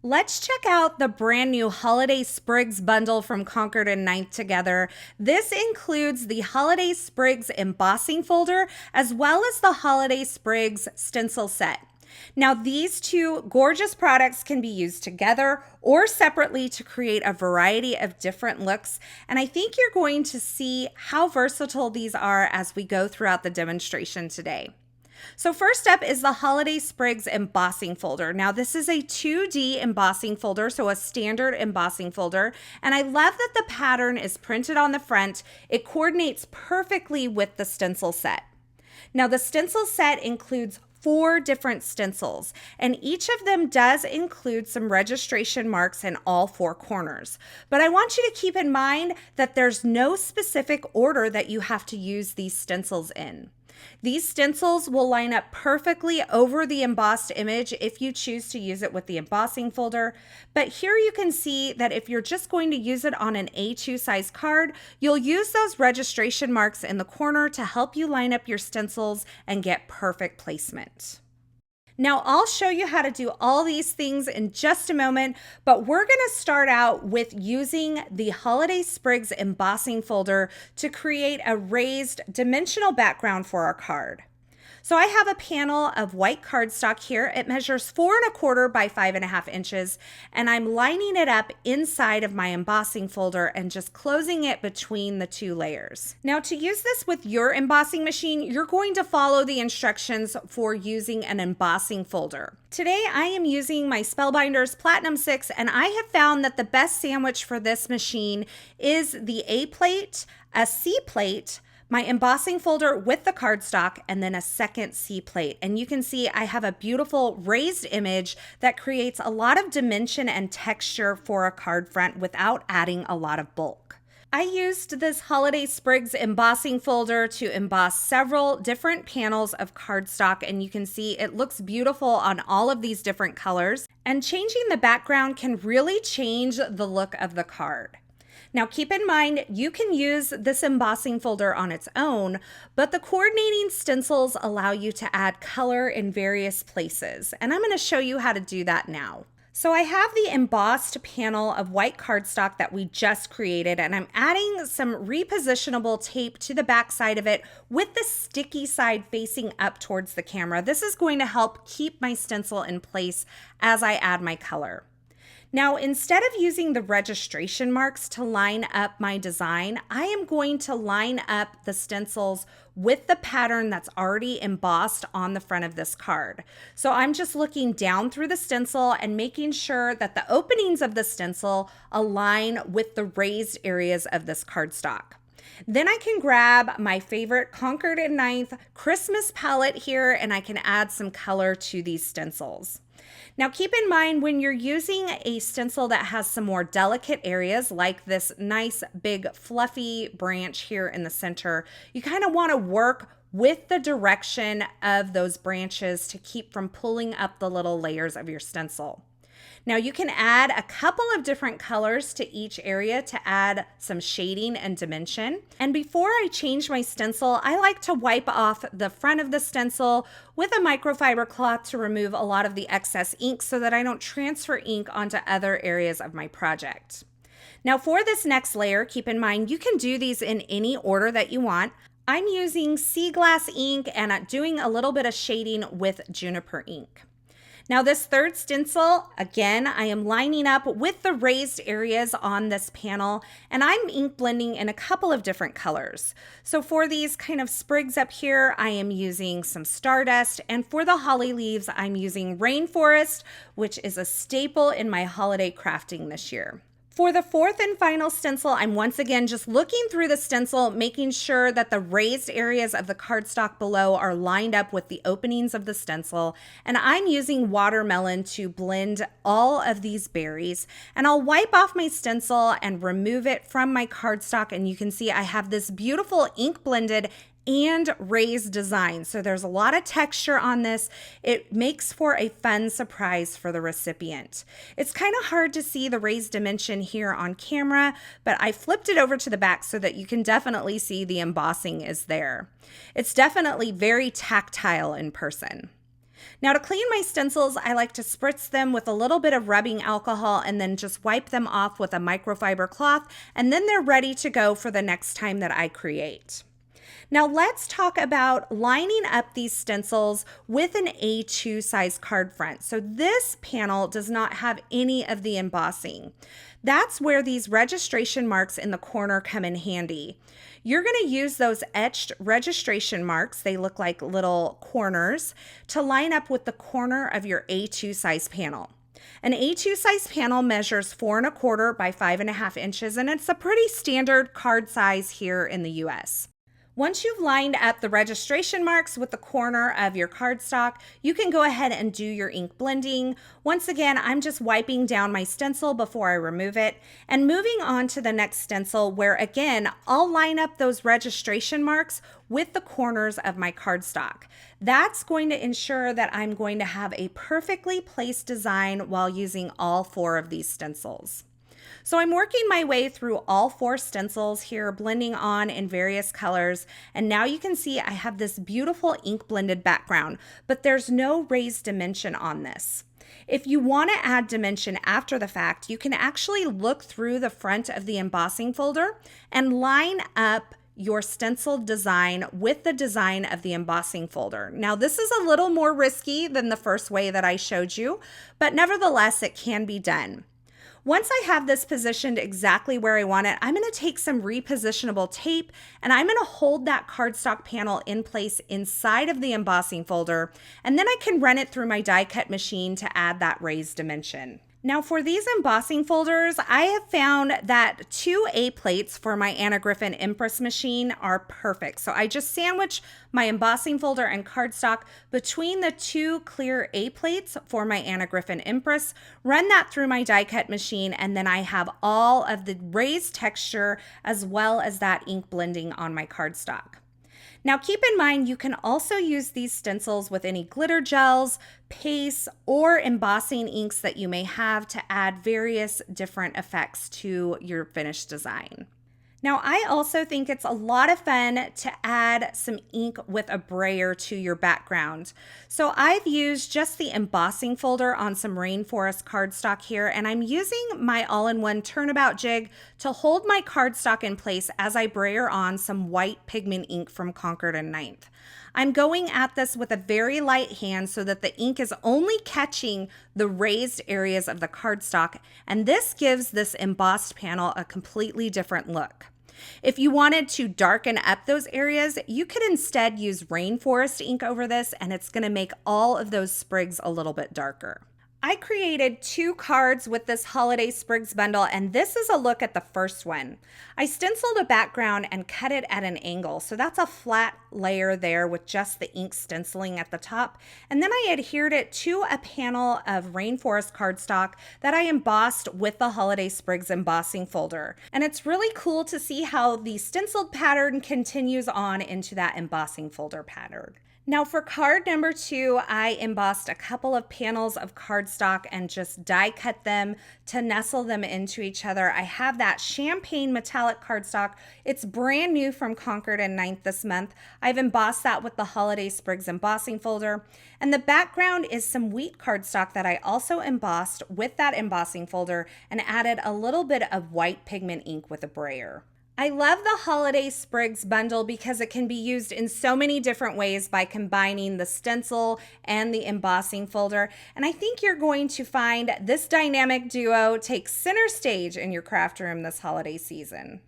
Let's check out the brand new Holiday Sprigs bundle from Concord and Ninth together. This includes the Holiday Sprigs Embossing Folder as well as the Holiday Sprigs Stencil Set. Now, these two gorgeous products can be used together or separately to create a variety of different looks. And I think you're going to see how versatile these are as we go throughout the demonstration today. So first up is the Holiday Sprigs Embossing Folder. Now this is a 2D embossing folder, so a standard embossing folder. And I love that the pattern is printed on the front. It coordinates perfectly with the stencil set. Now the stencil set includes 4 different stencils, and each of them does include some registration marks in all 4 corners. But I want you to keep in mind that there's no specific order that you have to use these stencils in. These stencils will line up perfectly over the embossed image if you choose to use it with the embossing folder. But here you can see that if you're just going to use it on an A2 size card, you'll use those registration marks in the corner to help you line up your stencils and get perfect placement. Now, I'll show you how to do all these things in just a moment, but we're going to start out with using the Holiday Sprigs Embossing Folder to create a raised dimensional background for our card. So I have a panel of white cardstock here. It measures 4 1/4 by 5 1/2 inches, and I'm lining it up inside of my embossing folder and just closing it between the 2 layers. Now, to use this with your embossing machine, you're going to follow the instructions for using an embossing folder. Today, I am using my Spellbinders Platinum 6, and I have found that the best sandwich for this machine is the A plate, a C plate, my embossing folder with the cardstock, and then a second C plate. And you can see I have a beautiful raised image that creates a lot of dimension and texture for a card front without adding a lot of bulk. I used this Holiday Sprigs embossing folder to emboss several different panels of cardstock, and you can see it looks beautiful on all of these different colors. And changing the background can really change the look of the card. Now keep in mind, you can use this embossing folder on its own, but the coordinating stencils allow you to add color in various places, and I'm going to show you how to do that now. So I have the embossed panel of white cardstock that we just created, and I'm adding some repositionable tape to the back side of it with the sticky side facing up towards the camera. This is going to help keep my stencil in place as I add my color. Now, instead of using the registration marks to line up my design, I am going to line up the stencils with the pattern that's already embossed on the front of this card. So I'm just looking down through the stencil and making sure that the openings of the stencil align with the raised areas of this cardstock. Then I can grab my favorite Concord and Ninth Christmas palette here, and I can add some color to these stencils. Now keep in mind, when you're using a stencil that has some more delicate areas like this nice big fluffy branch here in the center, you kind of want to work with the direction of those branches to keep from pulling up the little layers of your stencil. Now you can add a couple of different colors to each area to add some shading and dimension. And before I change my stencil, I like to wipe off the front of the stencil with a microfiber cloth to remove a lot of the excess ink so that I don't transfer ink onto other areas of my project. Now for this next layer, keep in mind you can do these in any order that you want. I'm using sea glass ink and doing a little bit of shading with juniper ink. Now this third stencil, again, I am lining up with the raised areas on this panel, and I'm ink blending in a couple of different colors. So for these kind of sprigs up here, I am using some Stardust, and for the holly leaves, I'm using Rainforest, which is a staple in my holiday crafting this year. For the fourth and final stencil, I'm once again just looking through the stencil, making sure that the raised areas of the cardstock below are lined up with the openings of the stencil. And I'm using watermelon to blend all of these berries. And I'll wipe off my stencil and remove it from my cardstock. And you can see I have this beautiful ink blended and raised design. So there's a lot of texture on this. It makes for a fun surprise for the recipient. It's kind of hard to see the raised dimension here on camera, but I flipped it over to the back so that you can definitely see the embossing is there. It's definitely very tactile in person. Now to clean my stencils, I like to spritz them with a little bit of rubbing alcohol and then just wipe them off with a microfiber cloth, and then they're ready to go for the next time that I create. Now let's talk about lining up these stencils with an A2 size card front. So this panel does not have any of the embossing. That's where these registration marks in the corner come in handy. You're going to use those etched registration marks, they look like little corners, to line up with the corner of your A2 size panel. An A2 size panel measures 4¼ by 5½ inches, and it's a pretty standard card size here in the US. Once you've lined up the registration marks with the corner of your cardstock, you can go ahead and do your ink blending. Once again, I'm just wiping down my stencil before I remove it and moving on to the next stencil where again, I'll line up those registration marks with the corners of my cardstock. That's going to ensure that I'm going to have a perfectly placed design while using all 4 of these stencils. So I'm working my way through all 4 stencils here, blending on in various colors. And now you can see I have this beautiful ink blended background, but there's no raised dimension on this. If you want to add dimension after the fact, you can actually look through the front of the embossing folder and line up your stencil design with the design of the embossing folder. Now, this is a little more risky than the first way that I showed you, but nevertheless, it can be done. Once I have this positioned exactly where I want it, I'm going to take some repositionable tape and I'm going to hold that cardstock panel in place inside of the embossing folder, and then I can run it through my die cut machine to add that raised dimension. Now for these embossing folders, I have found that 2 A plates for my Anna Griffin Impress machine are perfect. So I just sandwich my embossing folder and cardstock between the 2 clear A plates for my Anna Griffin Impress, run that through my die cut machine, and then I have all of the raised texture as well as that ink blending on my cardstock. Now keep in mind, you can also use these stencils with any glitter gels, pastes, or embossing inks that you may have to add various different effects to your finished design. Now, I also think it's a lot of fun to add some ink with a brayer to your background. So I've used just the embossing folder on some rainforest cardstock here, and I'm using my all-in-one turnabout jig to hold my cardstock in place as I brayer on some white pigment ink from Concord and 9th. I'm going at this with a very light hand so that the ink is only catching the raised areas of the cardstock, and this gives this embossed panel a completely different look. If you wanted to darken up those areas, you could instead use rainforest ink over this, and it's going to make all of those sprigs a little bit darker. I created 2 cards with this Holiday Sprigs bundle, and this is a look at the first one. I stenciled a background and cut it at an angle, so that's a flat layer there with just the ink stenciling at the top. And then I adhered it to a panel of rainforest cardstock that I embossed with the Holiday Sprigs Embossing Folder. And it's really cool to see how the stenciled pattern continues on into that embossing folder pattern. Now for card number 2, I embossed a couple of panels of cardstock and just die cut them to nestle them into each other. I have that champagne metallic cardstock. It's brand new from Concord and 9th this month. I've embossed that with the Holiday Sprigs Embossing Folder. And the background is some wheat cardstock that I also embossed with that embossing folder and added a little bit of white pigment ink with a brayer. I love the Holiday Sprigs bundle because it can be used in so many different ways by combining the stencil and the embossing folder. And I think you're going to find this dynamic duo take center stage in your craft room this holiday season.